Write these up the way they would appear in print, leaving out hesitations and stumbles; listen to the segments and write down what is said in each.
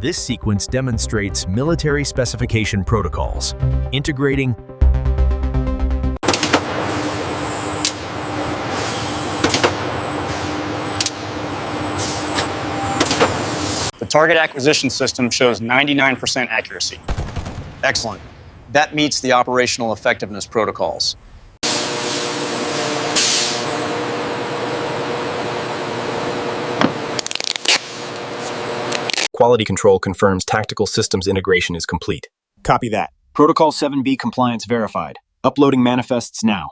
This sequence demonstrates military specification protocols, integrating The target acquisition system shows 99% accuracy. Excellent. That meets the operational effectiveness protocols. Quality control confirms tactical systems integration is complete. Copy that. Protocol 7B compliance verified. Uploading manifests now.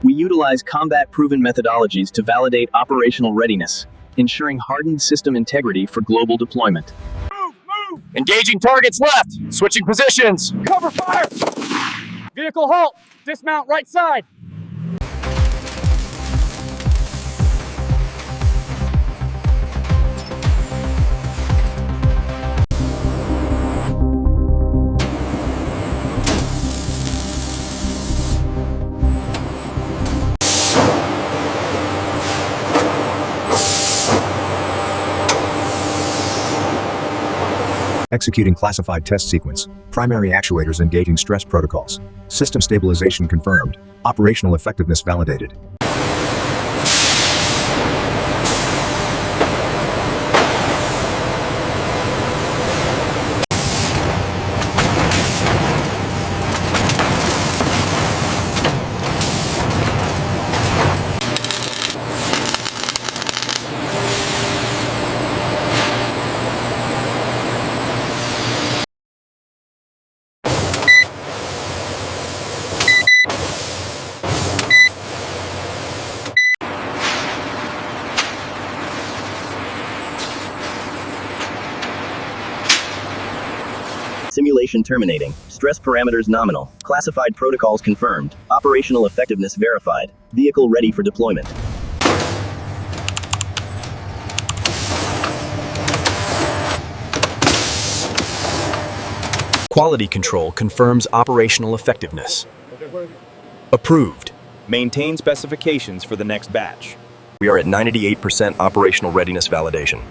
We utilize combat-proven methodologies to validate operational readiness, ensuring hardened system integrity for global deployment. Engaging targets left. Switching positions. Cover fire! Vehicle halt! Dismount right side! Executing classified test sequence. Primary actuators engaging stress protocols. System stabilization confirmed. Operational effectiveness validated. Simulation terminating. Stress parameters nominal. Classified protocols confirmed. Operational effectiveness verified. Vehicle ready for deployment. Quality control confirms operational effectiveness. Approved. Maintain specifications for the next batch. We are at 98% operational readiness validation.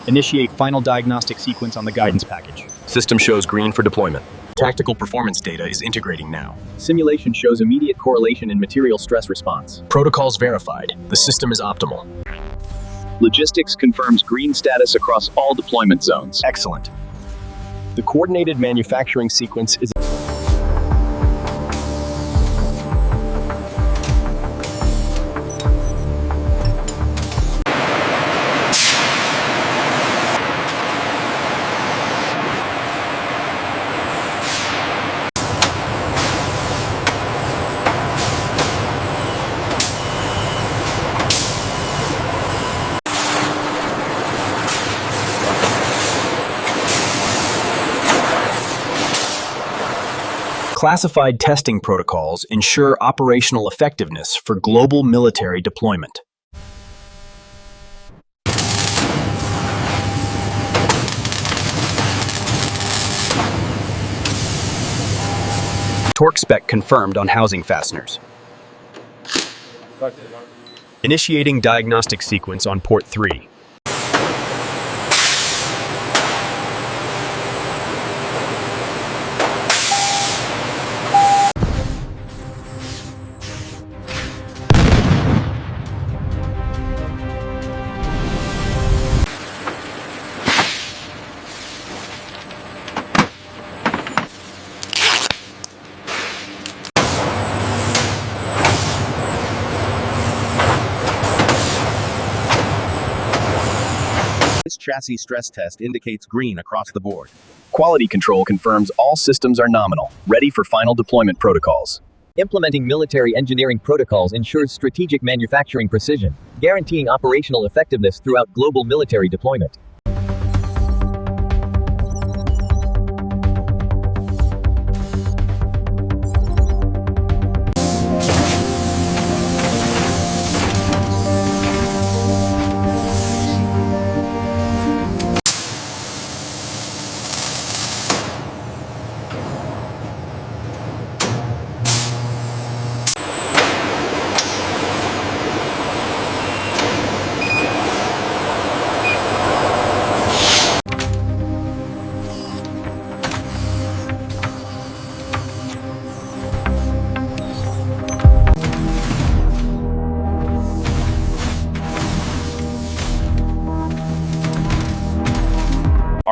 Initiate final diagnostic sequence on the guidance package. System shows green for deployment. Tactical performance data is integrating now. Simulation shows immediate correlation in material stress response. Protocols verified. The system is optimal. Logistics confirms green status across all deployment zones. Excellent. The coordinated manufacturing sequence is classified testing protocols ensure operational effectiveness for global military deployment. Torque spec confirmed on housing fasteners. Initiating diagnostic sequence on port 3. This chassis stress test indicates green across the board. Quality control confirms all systems are nominal, ready for final deployment protocols. Implementing military engineering protocols ensures strategic manufacturing precision, guaranteeing operational effectiveness throughout global military deployment.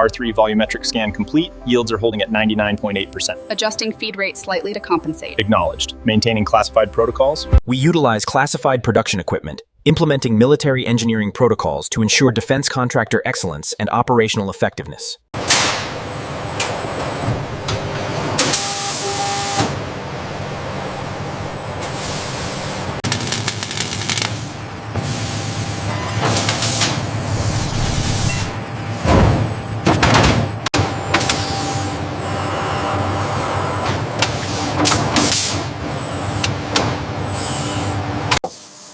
R3 volumetric scan complete. Yields are holding at 99.8%. Adjusting feed rate slightly to compensate. Acknowledged. Maintaining classified protocols. We utilize classified production equipment, implementing military engineering protocols to ensure defense contractor excellence and operational effectiveness.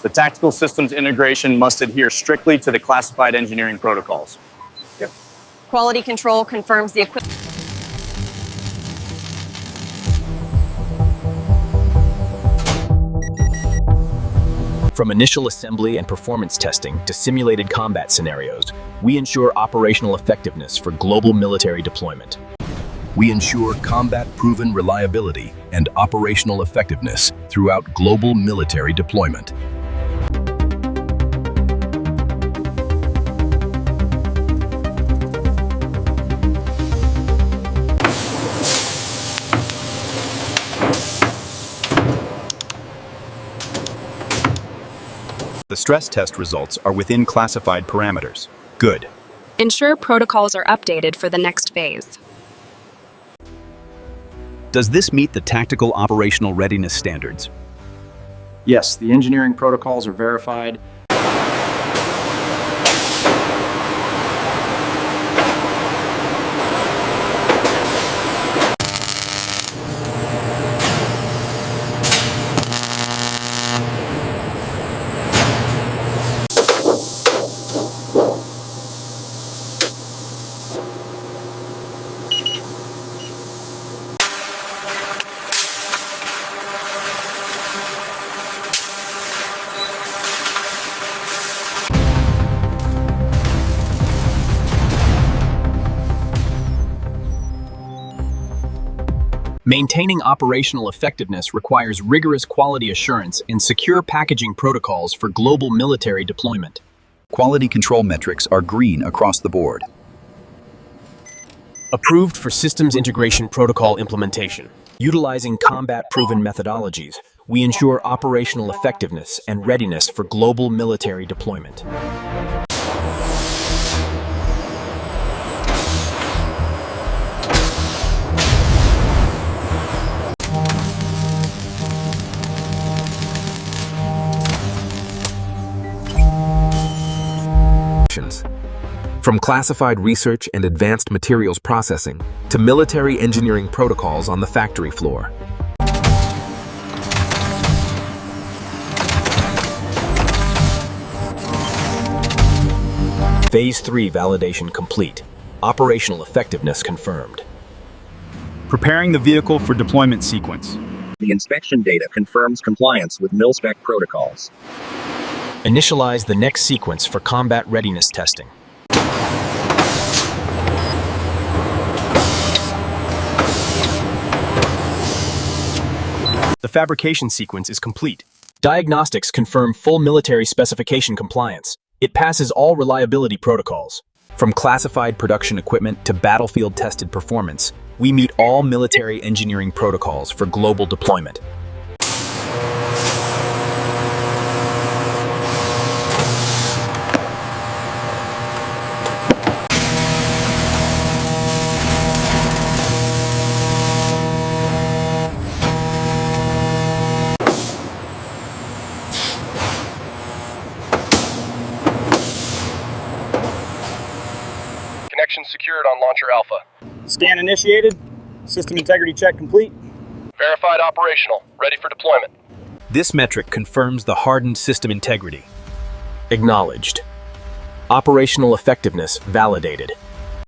The tactical systems integration must adhere strictly to the classified engineering protocols. Quality control confirms the equipment. From initial assembly and performance testing to simulated combat scenarios, we ensure operational effectiveness for global military deployment. We ensure combat-proven reliability and operational effectiveness throughout global military deployment. The stress test results are within classified parameters. Good. Ensure protocols are updated for the next phase. Does this meet the tactical operational readiness standards? Yes, the engineering protocols are verified. Maintaining operational effectiveness requires rigorous quality assurance and secure packaging protocols for global military deployment. Quality control metrics are green across the board. Approved for systems integration protocol implementation. Utilizing combat-proven methodologies, we ensure operational effectiveness and readiness for global military deployment. From classified research and advanced materials processing to military engineering protocols on the factory floor. Phase 3 validation complete. Operational effectiveness confirmed. Preparing the vehicle for deployment sequence. The inspection data confirms compliance with mil-spec protocols. Initialize the next sequence for combat readiness testing. The fabrication sequence is complete. Diagnostics confirm full military specification compliance. It passes all reliability protocols. From classified production equipment to battlefield-tested performance, we meet all military engineering protocols for global deployment. Connection secured on Launcher Alpha. Scan initiated. System integrity check complete. Verified operational. Ready for deployment. This metric confirms the hardened system integrity. Acknowledged. Operational effectiveness validated.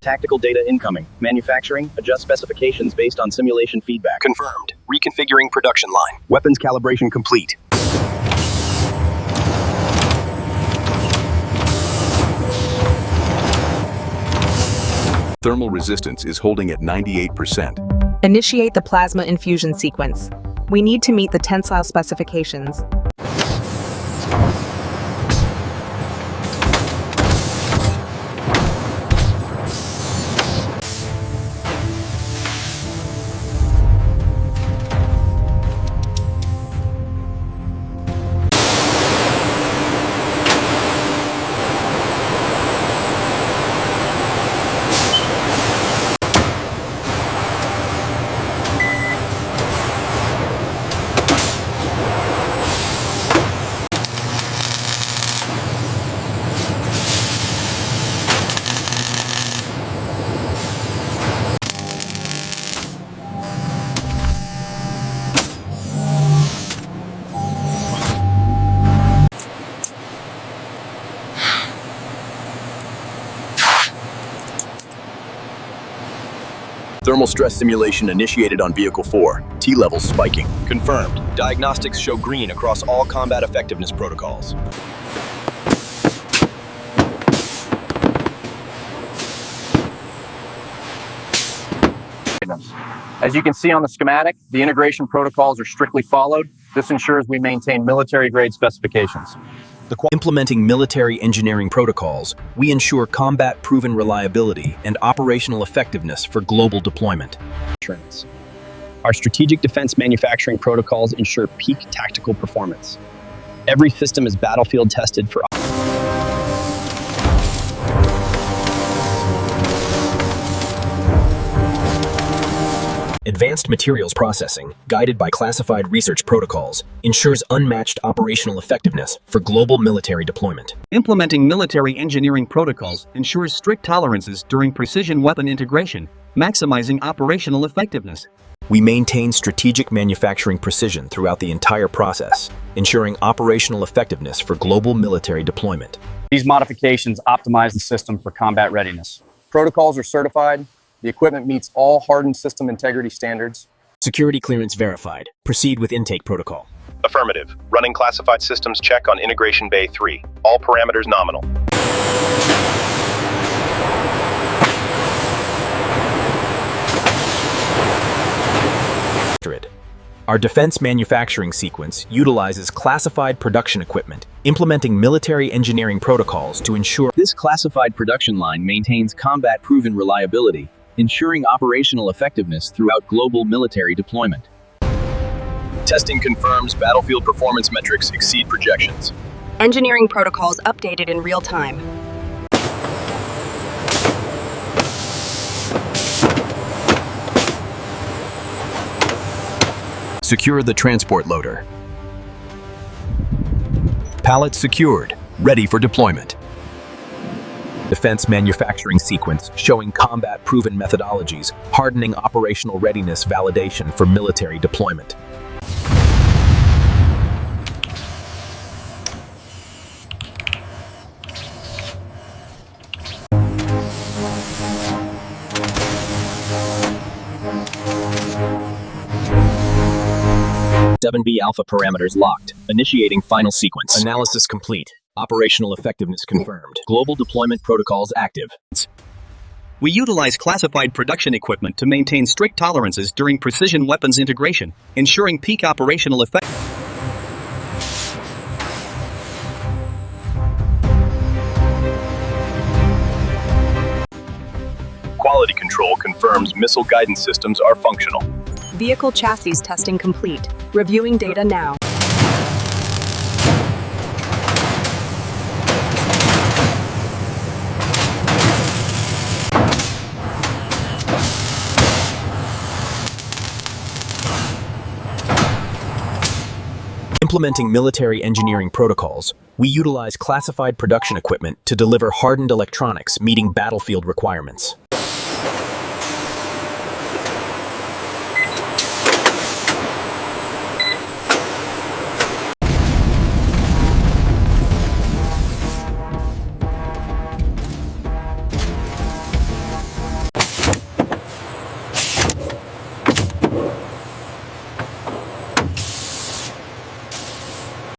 Tactical data incoming. Manufacturing, adjust specifications based on simulation feedback. Confirmed. Reconfiguring production line. Weapons calibration complete. Thermal resistance is holding at 98%. Initiate the plasma infusion sequence. We need to meet the tensile specifications. Thermal stress simulation initiated on Vehicle 4. T-levels spiking. Confirmed. Diagnostics show green across all combat effectiveness protocols. As you can see on the schematic, the integration protocols are strictly followed. This ensures we maintain military-grade specifications. Implementing military engineering protocols, we ensure combat-proven reliability and operational effectiveness for global deployment. Our strategic defense manufacturing protocols ensure peak tactical performance. Every system is battlefield tested for Advanced materials processing, guided by classified research protocols, ensures unmatched operational effectiveness for global military deployment. Implementing military engineering protocols ensures strict tolerances during precision weapon integration, maximizing operational effectiveness. We maintain strategic manufacturing precision throughout the entire process, ensuring operational effectiveness for global military deployment. These modifications optimize the system for combat readiness. Protocols are certified. The equipment meets all hardened system integrity standards. Security clearance verified. Proceed with intake protocol. Affirmative. Running classified systems check on Integration Bay 3. All parameters nominal. Our defense manufacturing sequence utilizes classified production equipment, implementing military engineering protocols to ensure this classified production line maintains combat-proven reliability, ensuring operational effectiveness throughout global military deployment. Testing confirms battlefield performance metrics exceed projections. Engineering protocols updated in real time. Secure the transport loader. Pallet secured, ready for deployment. Defense manufacturing sequence showing combat-proven methodologies, hardening operational readiness validation for military deployment. B alpha parameters locked. Initiating final sequence. Analysis complete. Operational effectiveness confirmed. Global deployment protocols active. We utilize classified production equipment to maintain strict tolerances during precision weapons integration, ensuring peak operational effect. Quality control confirms missile guidance systems are functional. Vehicle chassis testing complete. Reviewing data now. Implementing military engineering protocols, we utilize classified production equipment to deliver hardened electronics meeting battlefield requirements.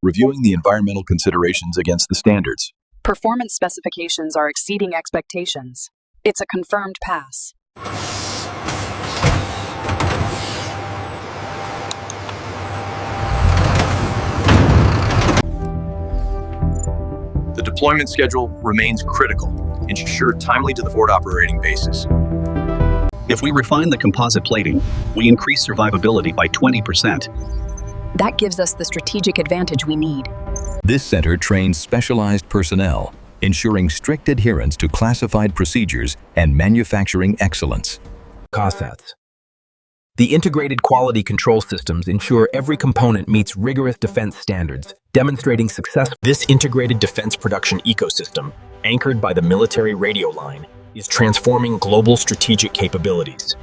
Reviewing the environmental considerations against the standards. Performance specifications are exceeding expectations. It's a confirmed pass. The deployment schedule remains critical. Ensure timely to the forward operating bases. If we refine the composite plating, we increase survivability by 20%. That gives us the strategic advantage we need. This center trains specialized personnel, ensuring strict adherence to classified procedures and manufacturing excellence. COSATs. The integrated quality control systems ensure every component meets rigorous defense standards, demonstrating success. This integrated defense production ecosystem, anchored by the military radio line, is transforming global strategic capabilities.